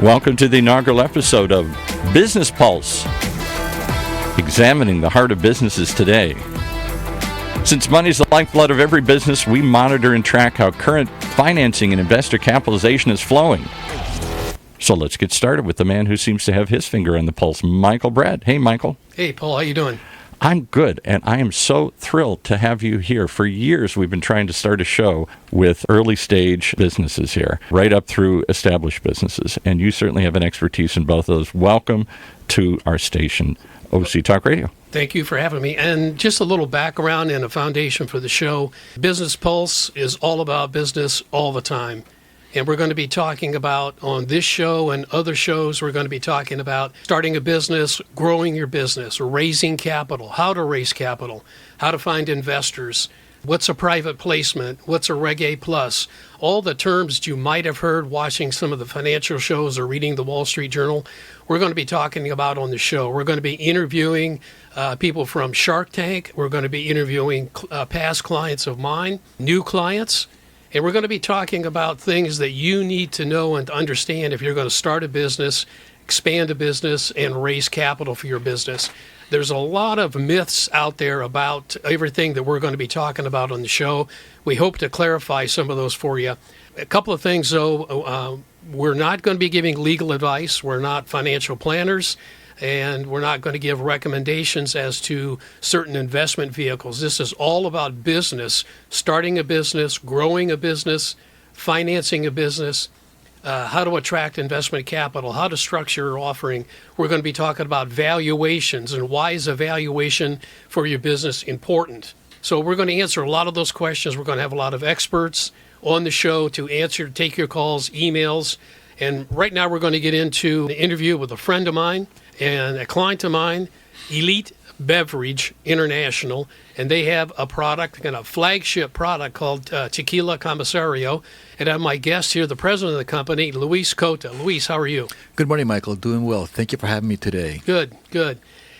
Welcome to the inaugural episode of Business Pulse, examining the heart of businesses today. Since money is the lifeblood of every business, we monitor and track how current financing and investor capitalization is flowing. So let's get started with the man who seems to have his finger on the pulse, Michael Brett. Hey, Michael. Hey, Paul. How you doing? I'm good, and I am so thrilled to have you here. For years, we've been trying to start a show with early-stage businesses here, right up through established businesses, and you certainly have an expertise in both of those. Welcome to our station, OC Talk Radio. Thank you for having me. And just a little background and a foundation for the show. Business Pulse is all about business all the time. And we're going to be talking about, on this show and other shows, we're going to be talking about starting a business, growing your business, raising capital, how to raise capital, how to find investors, what's a private placement, what's a Reg A+, all the terms you might have heard watching some of the financial shows or reading the Wall Street Journal, we're going to be talking about on the show. We're going to be interviewing people from Shark Tank. We're going to be interviewing past clients of mine, new clients. And we're going to be talking about things that you need to know and to understand if you're going to start a business, expand a business, and raise capital for your business. There's a lot of myths out there about everything that we're going to be talking about on the show. We hope to clarify some of those for you. A couple of things, though. We're not going to be giving legal advice. We're not financial planners. And we're not going to give recommendations as to certain investment vehicles. This is all about business, starting a business, growing a business, financing a business, how to attract investment capital, how to structure your offering. We're going to be talking about valuations and why is a valuation for your business important. So we're going to answer a lot of those questions. We're going to have a lot of experts on the show to answer, take your calls, emails. And right now we're going to get into an interview with a friend of mine and a client of mine, Elite Beverage International, and they have a product, a flagship product called Tequila Commissario. And I have my guest here, the president of the company, Luis Cota. Luis, how are you? Good morning, Michael. Doing well. Thank you for having me today. Good.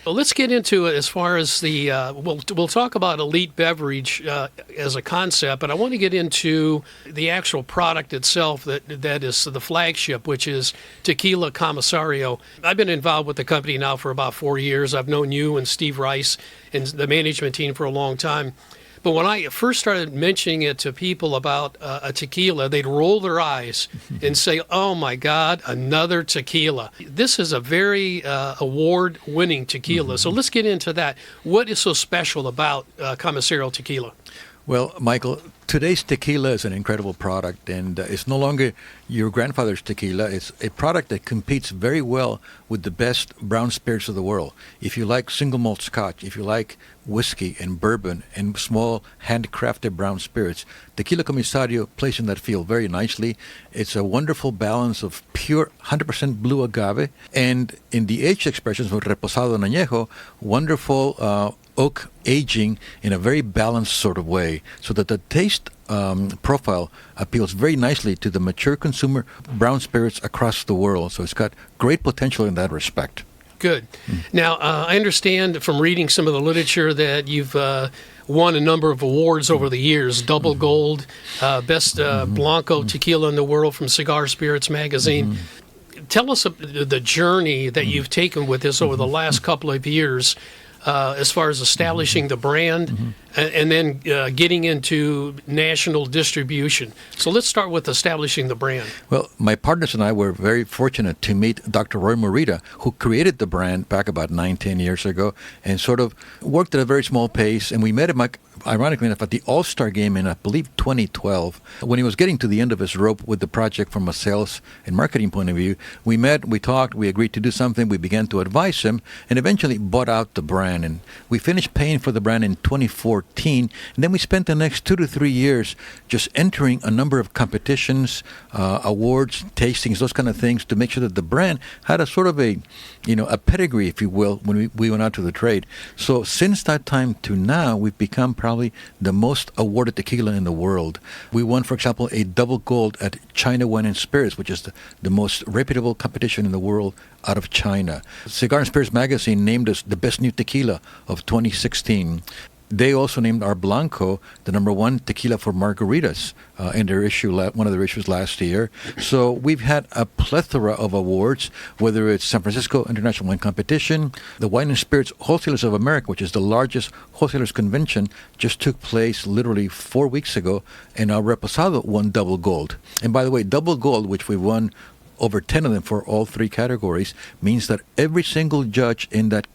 Well, let's get into it as far as the, we'll talk about Elite Beverage as a concept, but I want to get into the actual product itself that is the flagship, which is Tequila Commissario. I've been involved with the company now for about 4 years. I've known you and Steve Rice and the management team for a long time. But when I first started mentioning it to people about a tequila, they'd roll their eyes and say, oh, my God, another tequila. This is a very award-winning tequila. So let's get into that. What is so special about Commissario Tequila? Well, Michael, today's tequila is an incredible product, and it's no longer your grandfather's tequila. It's a product that competes very well with the best brown spirits of the world. If you like single malt scotch, if you like whiskey and bourbon and small handcrafted brown spirits, Tequila Commissario plays in that field very nicely. It's a wonderful balance of pure 100% blue agave, and in the age expressions of reposado and añejo, wonderful oak aging in a very balanced sort of way, so that the taste profile appeals very nicely to the mature consumer brown spirits across the world. So it's got great potential in that respect. Good. Now, I understand from reading some of the literature that you've won a number of awards over the years, double gold, best Blanco tequila in the world from Cigar Spirits magazine. Tell us the journey that you've taken with this over the last couple of years, as far as establishing the brand and then getting into national distribution. So let's start with establishing the brand. Well, my partners and I were very fortunate to meet Dr. Roy Morita, who created the brand back about 9-10 years ago and sort of worked at a very small pace. And we met him, ironically enough, at the All-Star game in, I believe, 2012. When he was getting to the end of his rope with the project from a sales and marketing point of view, we met, we talked, we agreed to do something, we began to advise him, and eventually bought out the brand. And we finished paying for the brand in 2014. And then we spent the next 2 to 3 years just entering a number of competitions, awards, tastings, those kind of things, to make sure that the brand had a sort of a pedigree, if you will, when we went out to the trade. So since that time to now, we've become probably the most awarded tequila in the world. We won, for example, a double gold at China Wine and Spirits, which is the most reputable competition in the world out of China. Cigar and Spirits magazine named us the best new tequila of 2016. they also named our Blanco the #1 tequila for margaritas in their one of their issues last year. So we've had a plethora of awards, whether it's San Francisco International Wine Competition, the Wine and Spirits Wholesalers of America, which is the largest wholesalers convention, just took place literally 4 weeks ago, and our Reposado won double gold. And by the way, double gold, which we won over 10 of them for all 3 categories, means that every single judge in that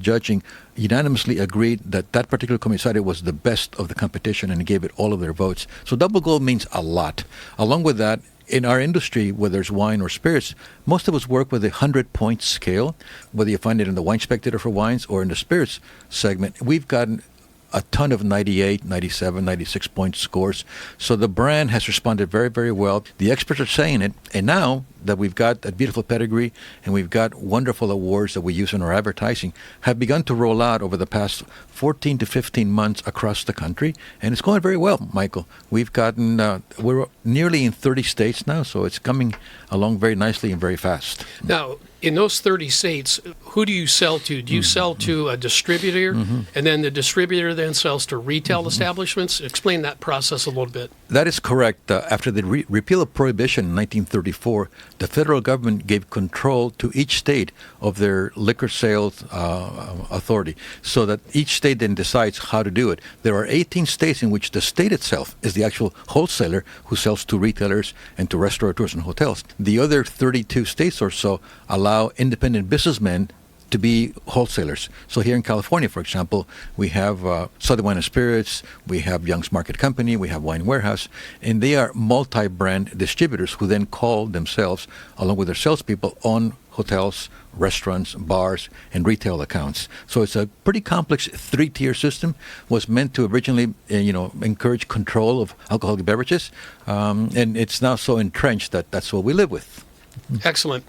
judging unanimously agreed that that particular Commissario was the best of the competition and gave it all of their votes. So double gold means a lot. Along with that, in our industry, whether it's wine or spirits, most of us work with a 100-point scale, whether you find it in the Wine Spectator for wines or in the spirits segment. We've gotten a ton of 98, 97, 96-point scores. So the brand has responded very, very well. The experts are saying it. And now that we've got that beautiful pedigree and we've got wonderful awards that we use in our advertising, have begun to roll out over the past 14 to 15 months across the country. And it's going very well, Michael. We've gotten, we're nearly in 30 states now, so it's coming along very nicely and very fast. Now, in those 30 states, who do you sell to? Do you sell to a distributor, and then the distributor then sells to retail establishments? Explain that process a little bit. That is correct. After the repeal of prohibition in 1934, the federal government gave control to each state of their liquor sales authority, so that each state then decides how to do it. There are 18 states in which the state itself is the actual wholesaler who sells to retailers and to restaurateurs and hotels. The other 32 states or so allow independent businessmen to be wholesalers. So here in California, for example, we have Southern Wine and Spirits, we have Young's Market Company, we have Wine Warehouse, and they are multi-brand distributors who then call themselves, along with their salespeople, on hotels, restaurants, bars, and retail accounts. So it's a pretty complex 3-tier system. Was meant to originally, encourage control of alcoholic beverages, and it's now so entrenched that that's what we live with. Excellent.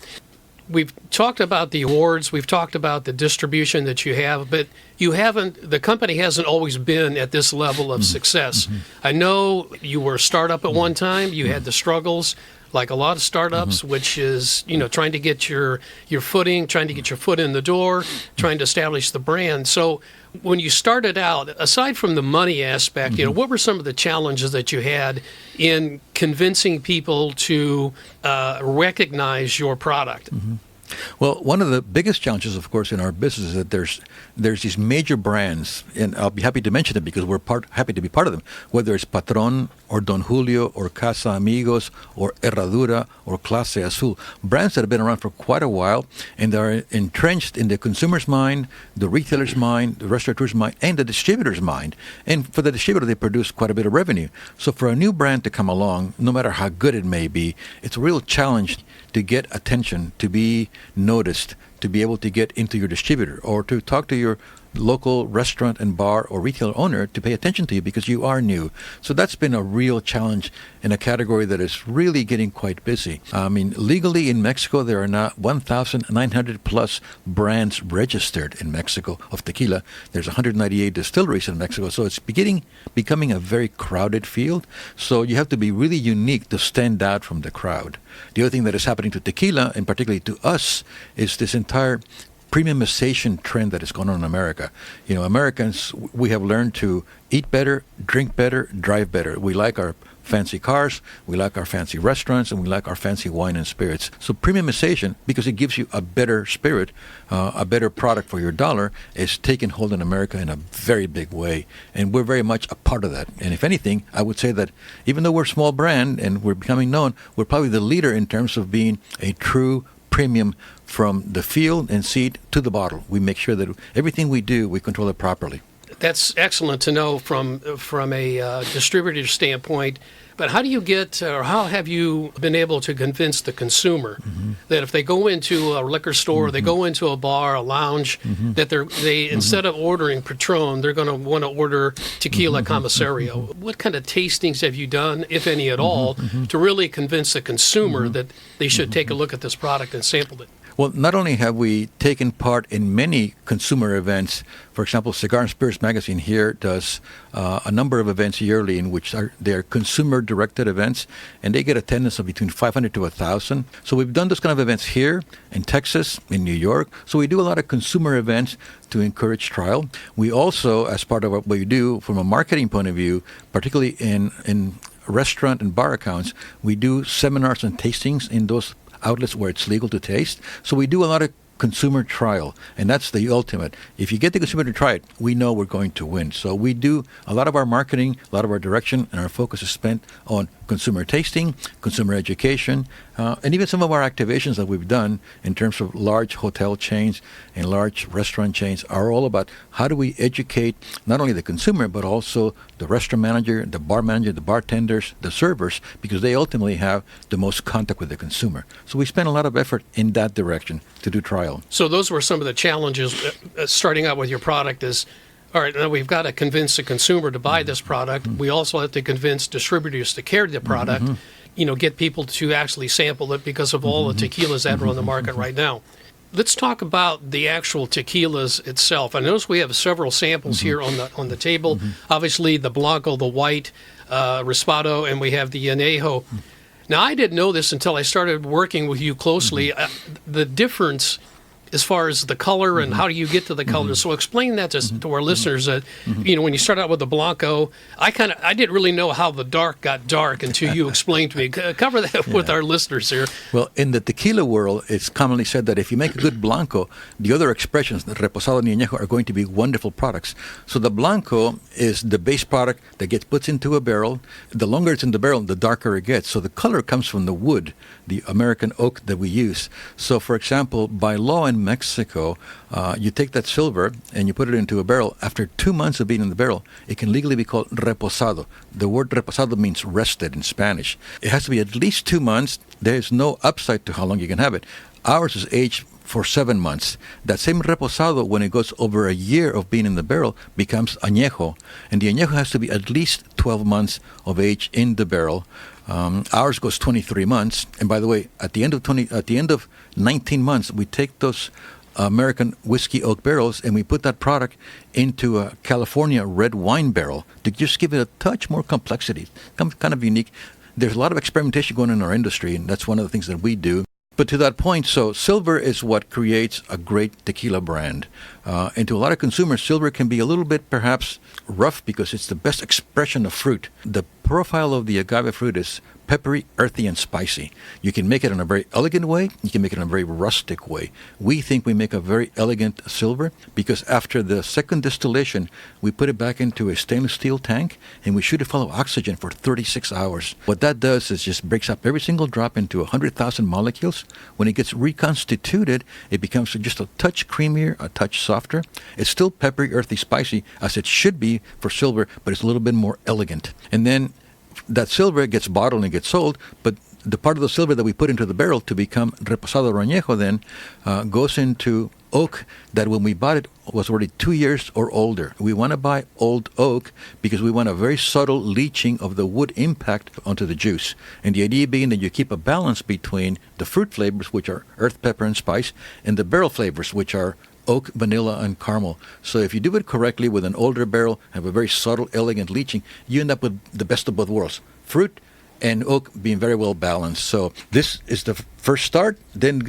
We've talked about the awards, we've talked about the distribution that you have, but the company hasn't always been at this level of success. I know you were a startup at one time, you had the struggles, like a lot of startups, which is, trying to get your footing, trying to get your foot in the door, trying to establish the brand. So when you started out, aside from the money aspect, what were some of the challenges that you had in convincing people to recognize your product? Well, one of the biggest challenges, of course, in our business is that there's these major brands, and I'll be happy to mention them because we're happy to be part of them, whether it's Patron or Don Julio or Casa Amigos or Herradura or Clase Azul, brands that have been around for quite a while and are entrenched in the consumer's mind, the retailer's mind, the restaurateur's mind, and the distributor's mind. And for the distributor, they produce quite a bit of revenue. So for a new brand to come along, no matter how good it may be, it's a real challenge to get attention, to be noticed, to be able to get into your distributor or to talk to your local restaurant and bar or retailer owner to pay attention to you because you are new. So that's been a real challenge in a category that is really getting quite busy. I mean, legally in Mexico, there are now 1,900 plus brands registered in Mexico of tequila. There's 198 distilleries in Mexico. So it's becoming a very crowded field. So you have to be really unique to stand out from the crowd. The other thing that is happening to tequila, and particularly to us, is this entire premiumization trend that is going on in America. Americans, we have learned to eat better, drink better, drive better. We like our fancy cars, we like our fancy restaurants, and we like our fancy wine and spirits. So premiumization, because it gives you a better spirit, a better product for your dollar, is taking hold in America in a very big way. And we're very much a part of that. And if anything, I would say that even though we're a small brand and we're becoming known, we're probably the leader in terms of being a true premium from the field and seed to the bottle. We make sure that everything we do, we control it properly. That's excellent to know from a distributor standpoint. But how do you how have you been able to convince the consumer that if they go into a liquor store, they go into a bar, a lounge, that they instead of ordering Patron, they're going to want to order Tequila Commissario? What kind of tastings have you done, if any at all, to really convince the consumer that they should take a look at this product and sample it? Well, not only have we taken part in many consumer events, for example, Cigar and Spirits Magazine here does a number of events yearly in which they're consumer-directed events, and they get attendance of between 500 to 1,000. So we've done those kind of events here in Texas, in New York. So we do a lot of consumer events to encourage trial. We also, as part of what we do from a marketing point of view, particularly in restaurant and bar accounts, we do seminars and tastings in those outlets where it's legal to taste. So we do a lot of consumer trial, and that's the ultimate. If you get the consumer to try it, we know we're going to win. So we do a lot of our marketing, a lot of our direction, and our focus is spent on consumer tasting, consumer education, and even some of our activations that we've done in terms of large hotel chains and large restaurant chains are all about how do we educate not only the consumer, but also the restaurant manager, the bar manager, the bartenders, the servers, because they ultimately have the most contact with the consumer. So we spend a lot of effort in that direction to do trial. So those were some of the challenges starting out with your product is, all right, now we've got to convince the consumer to buy this product. We also have to convince distributors to carry the product, get people to actually sample it because of all the tequilas that are on the market right now. Let's talk about the actual tequilas itself. I notice we have several samples here on the table. Obviously, the Blanco, the White, Raspado, and we have the Añejo. Now, I didn't know this until I started working with you closely. The difference as far as the color and how do you get to the color. So explain that to our listeners that, when you start out with the Blanco, I didn't really know how the dark got dark until you explained to me. Cover that with our listeners here. Well, in the tequila world, it's commonly said that if you make a good Blanco, the other expressions, the Reposado and Añejo, are going to be wonderful products. So the Blanco is the base product that gets put into a barrel. The longer it's in the barrel, the darker it gets. So the color comes from the wood, the American oak that we use. So, for example, by law in Mexico, you take that silver and you put it into a barrel. After 2 months of being in the barrel, it can legally be called reposado. The word reposado means rested in Spanish. It has to be at least 2 months. There is no upside to how long you can have it. Ours is aged for 7 months. That same reposado, when it goes over a year of being in the barrel, becomes añejo. And the añejo has to be at least 12 months of age in the barrel. Ours goes 23 months. And by the way, at the end of 19 months, we take those American whiskey oak barrels and we put that product into a California red wine barrel to just give it a touch more complexity. Kind of unique. There's a lot of experimentation going on in our industry, and that's one of the things that we do. But to that point, so silver is what creates a great tequila brand. And to a lot of consumers, silver can be a little bit perhaps rough because it's the best expression of fruit. The profile of the agave fruit is peppery, earthy, and spicy. You can make it in a very elegant way. You can make it in a very rustic way. We think we make a very elegant silver because after the second distillation, we put it back into a stainless steel tank and we shoot it full of oxygen for 36 hours. What that does is just breaks up every single drop into 100,000 molecules. When it gets reconstituted, it becomes just a touch creamier, a touch softer. It's still peppery, earthy, spicy, as it should be for silver, but it's a little bit more elegant. And then that silver gets bottled and gets sold, but the part of the silver that we put into the barrel to become reposado or añejo then goes into oak that when we bought it was already 2 years or older. We want to buy old oak because we want a very subtle leaching of the wood impact onto the juice. And the idea being that you keep a balance between the fruit flavors, which are earth, pepper, and spice, and the barrel flavors, which are oak, vanilla, and caramel. So if you do it correctly with an older barrel, have a very subtle, elegant leaching, you end up with the best of both worlds. Fruit and oak being very well balanced. So this is the first start. Then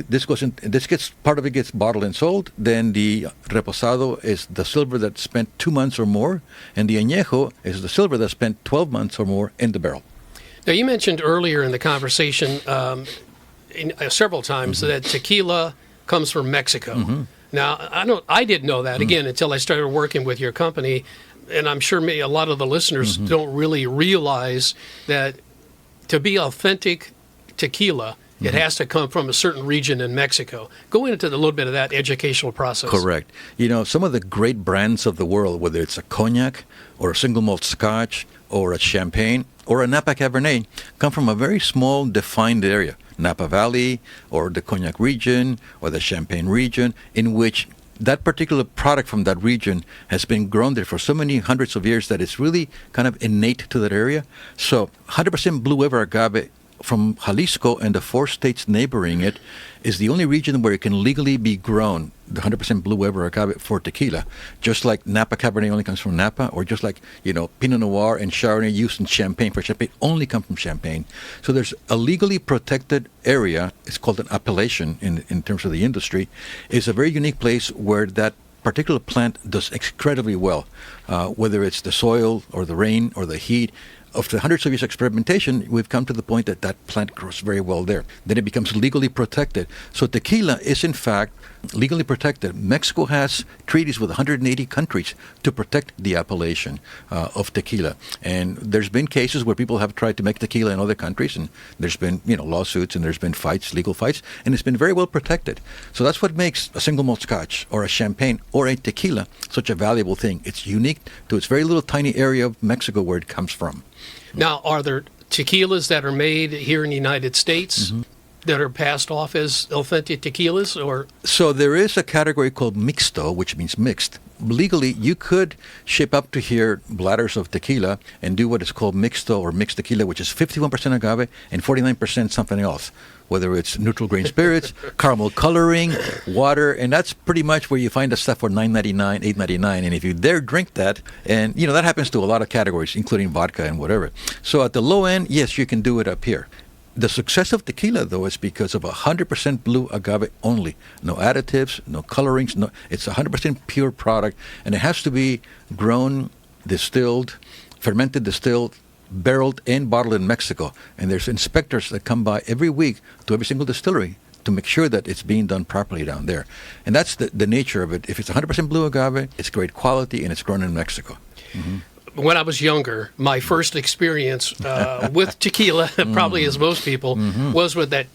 part of it gets bottled and sold. Then the reposado is the silver that spent 2 months or more, and the añejo is the silver that spent 12 months or more in the barrel. Now you mentioned earlier in the conversation several times that tequila comes from Mexico. Now, I didn't know that, again, until I started working with your company, and I'm sure a lot of the listeners don't really realize that to be authentic tequila, it has to come from a certain region in Mexico. Go into a little bit of that educational process. Correct. Some of the great brands of the world, whether it's a cognac or a single malt scotch or a champagne or a Napa Cabernet, come from a very small, defined area. Napa Valley or the Cognac region or the Champagne region, in which that particular product from that region has been grown there for so many hundreds of years that it's really kind of innate to that area. So 100% Blue River agave from Jalisco and the 4 states neighboring it, is the only region where it can legally be grown, the 100% blue weber agave for tequila. Just like Napa Cabernet only comes from Napa, or just like, Pinot Noir and Chardonnay used in Champagne for Champagne only come from Champagne. So there's a legally protected area. It's called an appellation in terms of the industry. It's a very unique place where that particular plant does incredibly well, whether it's the soil or the rain or the heat. After hundreds of years of experimentation, we've come to the point that that plant grows very well there. Then it becomes legally protected. So tequila is, in fact, legally protected. Mexico has treaties with 180 countries to protect the appellation of tequila. And there's been cases where people have tried to make tequila in other countries, and there's been, lawsuits, and there's been fights, legal fights, and it's been very well protected. So that's what makes a single malt scotch or a champagne or a tequila such a valuable thing. It's unique to its very little tiny area of Mexico where it comes from. Now, are there tequilas that are made here in the United States that are passed off as authentic tequilas? Or So there is a category called mixto, which means mixed. Legally, you could ship up to here bladders of tequila and do what is called mixto or mixed tequila, which is 51% agave and 49% something else, whether it's neutral grain spirits, caramel coloring, water, and that's pretty much where you find the stuff for $9.99, $8.99. And if you dare drink that, and that happens to a lot of categories, including vodka and whatever. So at the low end, yes, you can do it up here. The success of tequila, though, is because of 100% blue agave only. No additives, no colorings. It's 100% pure product, and it has to be grown, distilled, fermented, distilled, barreled, and bottled in Mexico. And there's inspectors that come by every week to every single distillery to make sure that it's being done properly down there. And that's the nature of it. If it's 100% blue agave, it's great quality, and it's grown in Mexico. Mm-hmm. When I was younger, my first experience with tequila, probably as most people, was with that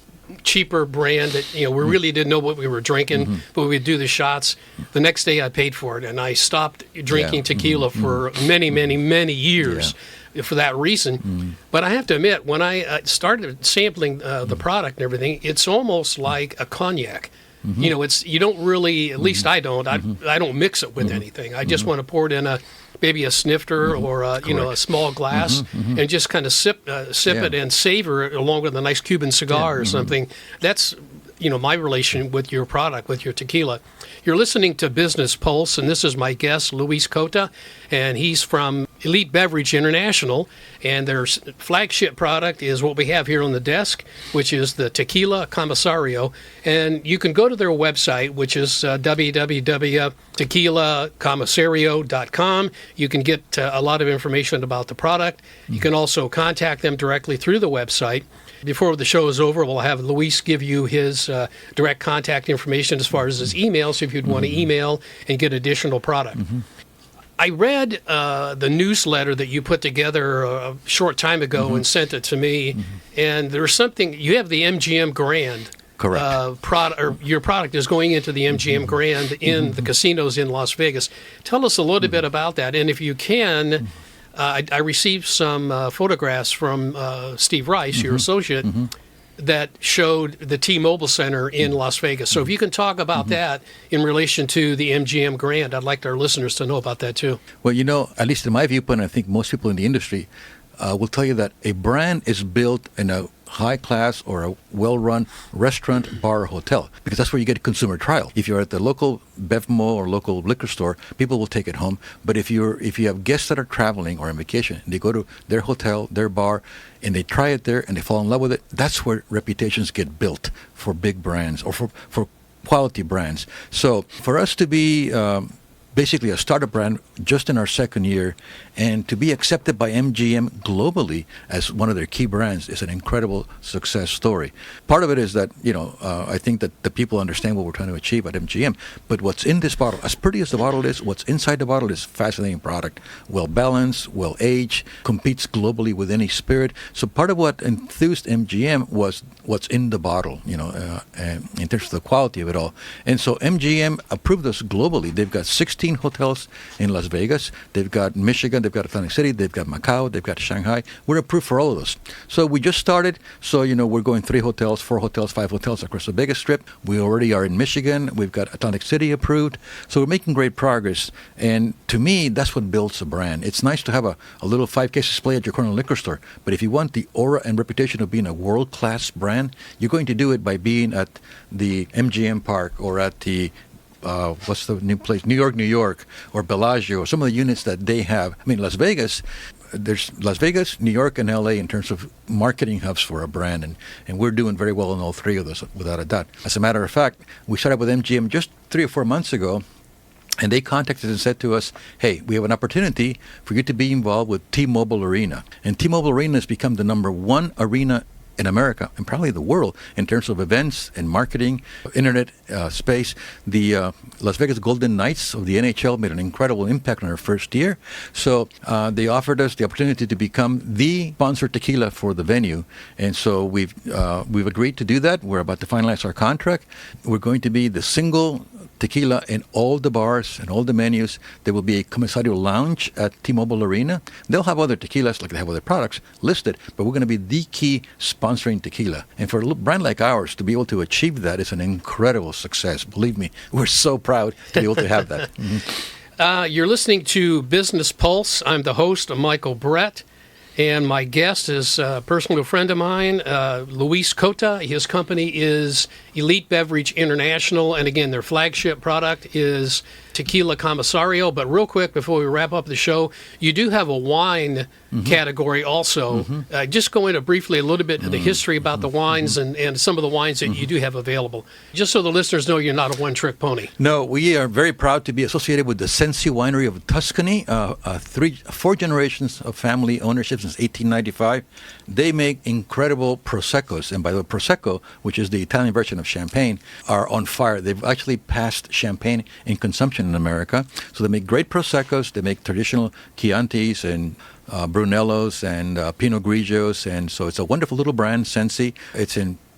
cheaper brand that, we really didn't know what we were drinking, but we'd do the shots. The next day I paid for it, and I stopped drinking tequila for many, many, many years for that reason. But I have to admit, when I started sampling the product and everything, it's almost like a cognac. You don't really, at least I don't. I don't mix it with anything. I just want to pour it in maybe a snifter or a small glass and just kind of sip it and savor it along with a nice Cuban cigar or something. That's my relation with your product, with your tequila. You're listening to Business Pulse, and this is my guest, Luis Cota, and he's from Elite Beverage International, and their flagship product is what we have here on the desk, which is the Tequila Commissario. And you can go to their website, which is www.tequilacommissario.com. You can get a lot of information about the product. You can also contact them directly through the website. Before the show is over, we'll have Luis give you his direct contact information as far as his email, so if you'd want to email and get additional product. I read the newsletter that you put together a short time ago and sent it to me, and there's something, you have the MGM Grand. Correct. Your product is going into the MGM Grand in the casinos in Las Vegas. Tell us a little bit about that, and if you can... I received some photographs from Steve Rice, your associate, that showed the T-Mobile Center in Las Vegas. So if you can talk about that in relation to the MGM Grand, I'd like our listeners to know about that too. Well, at least in my viewpoint, I think most people in the industry will tell you that a brand is built in a high-class or a well-run restaurant, bar, or hotel, because that's where you get consumer trial. If you're at the local BevMo or local liquor store, people will take it home. But if you have guests that are traveling or on vacation, and they go to their hotel, their bar, and they try it there, and they fall in love with it, that's where reputations get built for big brands or for quality brands. So for us to be basically a startup brand just in our second year, and to be accepted by MGM globally as one of their key brands is an incredible success story. Part of it is that, I think that the people understand what we're trying to achieve at MGM, but what's in this bottle, as pretty as the bottle is, what's inside the bottle is a fascinating product. Well-balanced, well-aged, competes globally with any spirit. So part of what enthused MGM was what's in the bottle, in terms of the quality of it all. And so MGM approved us globally. They've got 16 15 hotels in Las Vegas. They've got Michigan, they've got Atlantic City, they've got Macau, they've got Shanghai. We're approved for all of those. So we just started. So, we're going 3 hotels, 4 hotels, 5 hotels across the Vegas Strip. We already are in Michigan. We've got Atlantic City approved. So we're making great progress. And to me, that's what builds a brand. It's nice to have a little 5-case display at your corner liquor store. But if you want the aura and reputation of being a world-class brand, you're going to do it by being at the MGM Park or at the what's the new place? New York, or Bellagio, or some of the units that they have. I mean, Las Vegas, there's Las Vegas, New York, and LA in terms of marketing hubs for a brand, and we're doing very well in all 3 of those, without a doubt. As a matter of fact, we started with MGM just 3 or 4 months ago, and they contacted and said to us, hey, we have an opportunity for you to be involved with T-Mobile Arena. And T-Mobile Arena has become the number 1 arena in America and probably the world in terms of events and marketing, internet space. The Las Vegas Golden Knights of the NHL made an incredible impact in our first year. So they offered us the opportunity to become the sponsor tequila for the venue. And so we've agreed to do that. We're about to finalize our contract. We're going to be the single tequila in all the bars and all the menus. There will be a Commissario lounge at T-Mobile Arena. They'll have other tequilas like they have other products listed, but we're going to be the key sponsoring tequila. And for a brand like ours to be able to achieve that is an incredible success. Believe me, we're so proud to be able to have that. Mm-hmm. You're listening to Business Pulse. I'm the host, Michael Brett. And my guest is a personal friend of mine, Luis Cota. His company is Elite Beverage International. And again, their flagship product is Tequila Commissario. But real quick, before we wrap up the show, you do have a wine category also. Just go into briefly a little bit of the history about the wines and some of the wines that you do have available. Just so the listeners know you're not a one-trick pony. No, we are very proud to be associated with the Sensi Winery of Tuscany. 4 generations of family ownership since 1895. They make incredible Proseccos. And by the way, Prosecco, which is the Italian version of champagne, are on fire. They've actually passed champagne in consumption in America. So they make great Proseccos. They make traditional Chiantis and Brunellos and Pinot Grigios. And so it's a wonderful little brand, Sensi.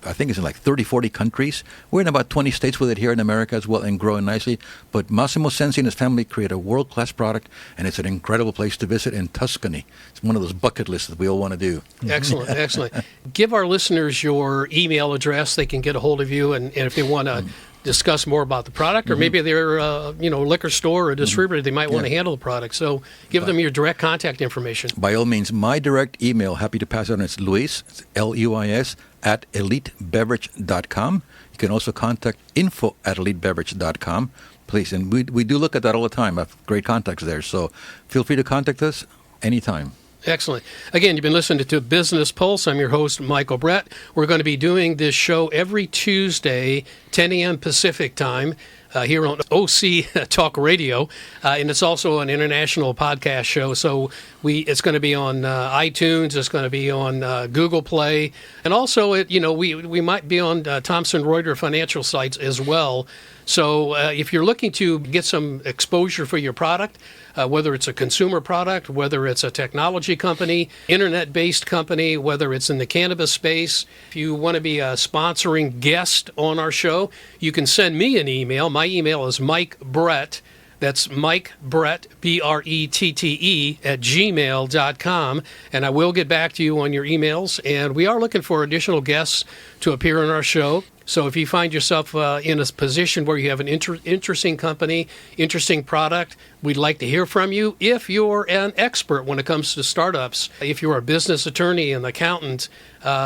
I think it's in like 30, 40 countries. We're in about 20 states with it here in America as well and growing nicely. But Massimo Sensi and his family create a world-class product, and it's an incredible place to visit in Tuscany. It's one of those bucket lists that we all want to do. Excellent, excellent. Give our listeners your email address. They can get a hold of you, and if they want to discuss more about the product, or maybe they're liquor store or distributor, they might want to handle the product. So give them your direct contact information. By all means, my direct email, happy to pass it on, it's Luis, Luis, at elitebeverage.com. You can also contact info@elitebeverage.com. Please, and we do look at that all the time. I have great contacts there, so feel free to contact us anytime. Excellent. Again, you've been listening to Business Pulse. I'm your host, Michael Brett. We're going to be doing this show every Tuesday, 10 a.m. Pacific time, here on OC Talk Radio, and it's also an international podcast show. So it's going to be on iTunes, it's going to be on Google Play, and also we might be on Thomson Reuters financial sites as well. So if you're looking to get some exposure for your product, whether it's a consumer product, whether it's a technology company, internet-based company, whether it's in the cannabis space, if you want to be a sponsoring guest on our show, you can send me an email. My email is Mike Brett. That's Mike Brett, BRETTE, @gmail.com. And I will get back to you on your emails. And we are looking for additional guests to appear on our show. So if you find yourself in a position where you have an interesting company, interesting product, we'd like to hear from you. If you're an expert when it comes to startups, if you're a business attorney, an accountant,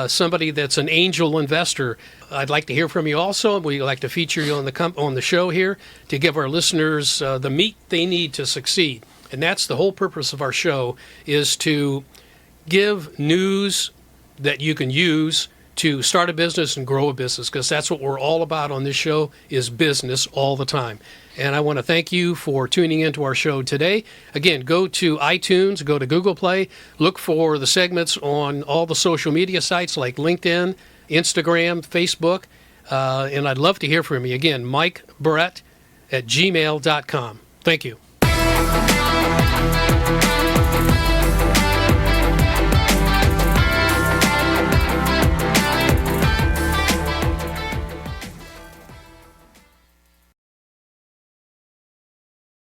somebody that's an angel investor, I'd like to hear from you also. We'd like to feature you on the show here to give our listeners the meat they need to succeed. And that's the whole purpose of our show, is to give news that you can use to start a business and grow a business, because that's what we're all about on this show, is business all the time. And I want to thank you for tuning into our show today. Again, go to iTunes, go to Google Play, look for the segments on all the social media sites like LinkedIn, Instagram, Facebook, and I'd love to hear from you. Again, Mike Brett @gmail.com. Thank you.